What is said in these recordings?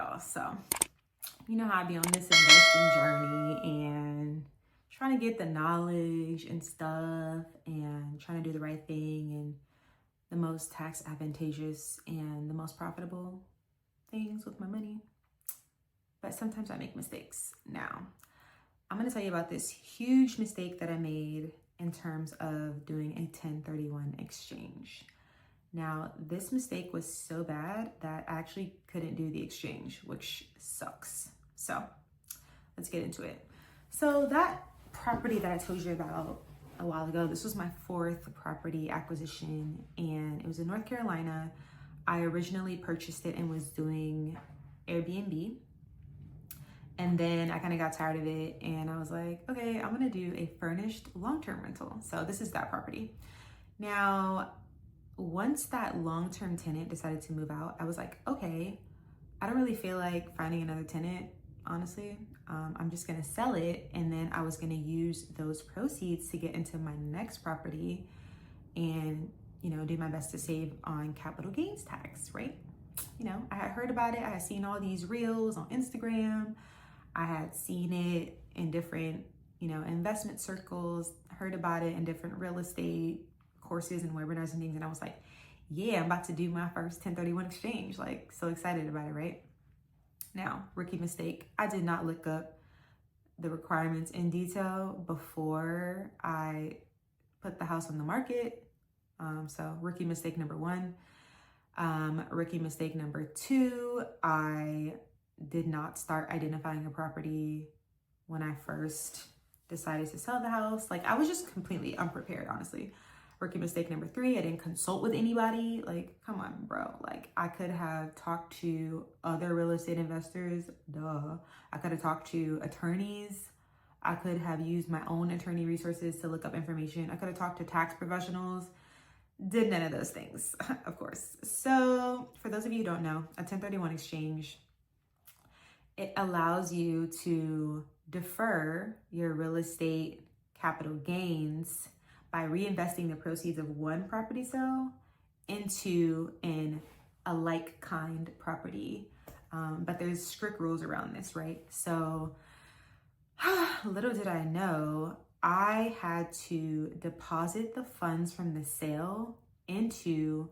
y'all. So, you know how I be on this investing journey and trying to get the knowledge and stuff and trying to do the right thing and the most tax advantageous and the most profitable things with my money. But sometimes I make mistakes. Now, I'm going to tell you about this huge mistake that I made in terms of doing a 1031 exchange. Now, this mistake was so bad that I actually couldn't do the exchange, which sucks. So let's get into it. So that property that I told you about a while ago, this was my 4th property acquisition, and it was in North Carolina. I originally purchased it and was doing Airbnb. And then I kind of got tired of it and I was like, okay, I'm gonna do a furnished long-term rental. So this is that property. Now, once that long-term tenant decided to move out, I was like, okay, I don't really feel like finding another tenant, honestly. I'm just gonna sell it, and then I was gonna use those proceeds to get into my next property and, you know, do my best to save on capital gains tax, right? You know, I had heard about it. I had seen all these reels on Instagram. I had seen it in different, you know, investment circles, heard about it in different real estate courses and webinars and things. And I was like, yeah, I'm about to do my first 1031 exchange. Like, so excited about it, right? Now, rookie mistake. I did not look up the requirements in detail before I put the house on the market. So rookie mistake number 1. Rookie mistake number 2, I did not start identifying a property when I first decided to sell the house. Like, I was just completely unprepared, honestly. Rookie mistake number 3, I didn't consult with anybody. Like, come on, bro. Like, I could have talked to other real estate investors. Duh. I could have talked to attorneys. I could have used my own attorney resources to look up information. I could have talked to tax professionals. Did none of those things, of course. So for those of you who don't know, a 1031 exchange, it allows you to defer your real estate capital gains by reinvesting the proceeds of one property sale into a like kind property. But there's strict rules around this, right? So little did I know, I had to deposit the funds from the sale into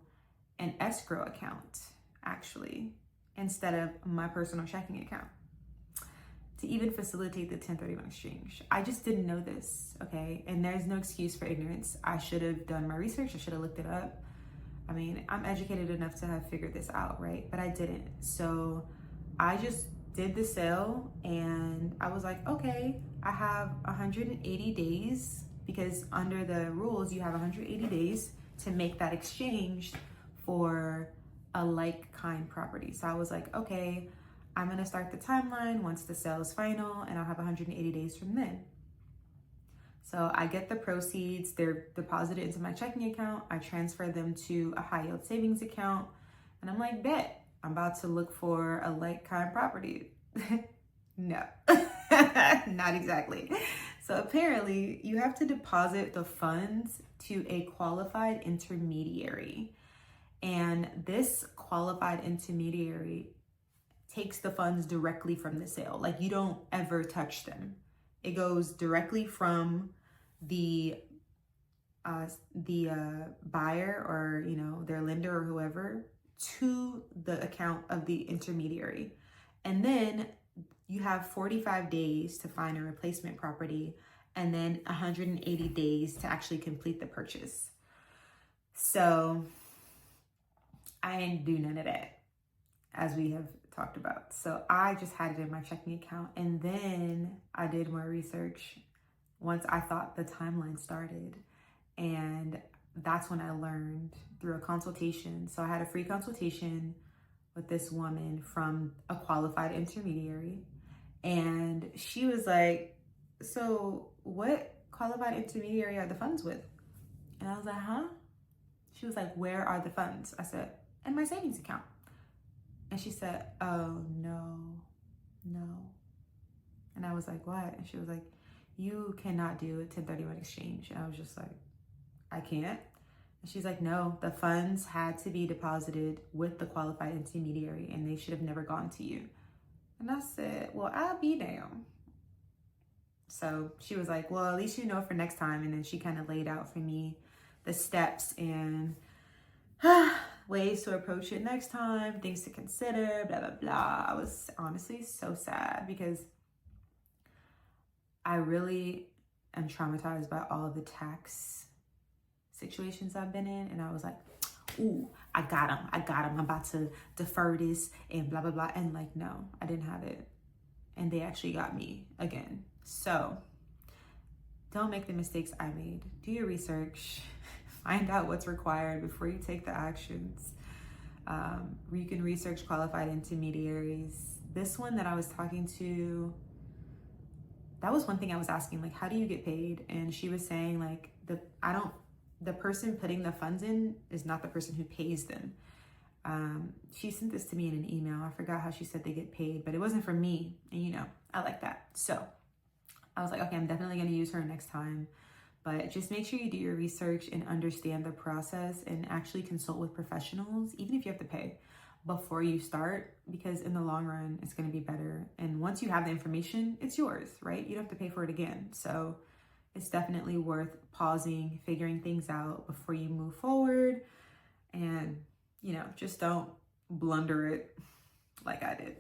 an escrow account, actually, instead of my personal checking account, to even facilitate the 1031 exchange. I just didn't know this, okay? And there's no excuse for ignorance. I should have done my research. I should have looked it up. I mean, I'm educated enough to have figured this out, right? But I didn't. So I just did the sale and I was like, okay, I have 180 days, because under the rules, you have 180 days to make that exchange for a like kind property. So I was like, okay, I'm gonna start the timeline once the sale is final, and I'll have 180 days from then. So I get the proceeds, they're deposited into my checking account. I transfer them to a high yield savings account, and I'm like, bet, I'm about to look for a like kind property. No, not exactly. So apparently you have to deposit the funds to a qualified intermediary. And this qualified intermediary takes the funds directly from the sale. Like, you don't ever touch them. It goes directly from the buyer, or, you know, their lender or whoever, to the account of the intermediary. And then you have 45 days to find a replacement property, and then 180 days to actually complete the purchase. So I didn't do none of that, as we have talked about. So I just had it in my checking account, and then I did more research once I thought the timeline started. And that's when I learned through a consultation. So I had a free consultation with this woman from a qualified intermediary. And she was like, so what qualified intermediary are the funds with? And I was like, huh? She was like, where are the funds? I said, in my savings account. And she said, oh, no. And I was like, what? And she was like, you cannot do a 1031 exchange. And I was just like, I can't. And she's like, no, the funds had to be deposited with the qualified intermediary and they should have never gone to you. And I said, well, I'll be damned. So she was like, well, at least you know for next time. And then she kind of laid out for me the steps and ways to approach it next time, things to consider, blah, blah, blah. I was honestly so sad because I really am traumatized by all of the tax situations I've been in. And I was like, ooh, I got him. I'm about to defer this and blah, blah, blah. And like, no, I didn't have it. And they actually got me again. So don't make the mistakes I made. Do your research. Find out what's required before you take the actions. You can research qualified intermediaries. This one that I was talking to, that was one thing I was asking, like, how do you get paid? And she was saying like, the person putting the funds in is not the person who pays them. She sent this to me in an email. I forgot how she said they get paid, but it wasn't for me. And you know, I like that. So I was like, okay, I'm definitely going to use her next time, but just make sure you do your research and understand the process and actually consult with professionals, even if you have to pay before you start, because in the long run, it's going to be better. And once you have the information, it's yours, right? You don't have to pay for it again. So it's definitely worth pausing, figuring things out before you move forward. And, you know, just don't blunder it like I did.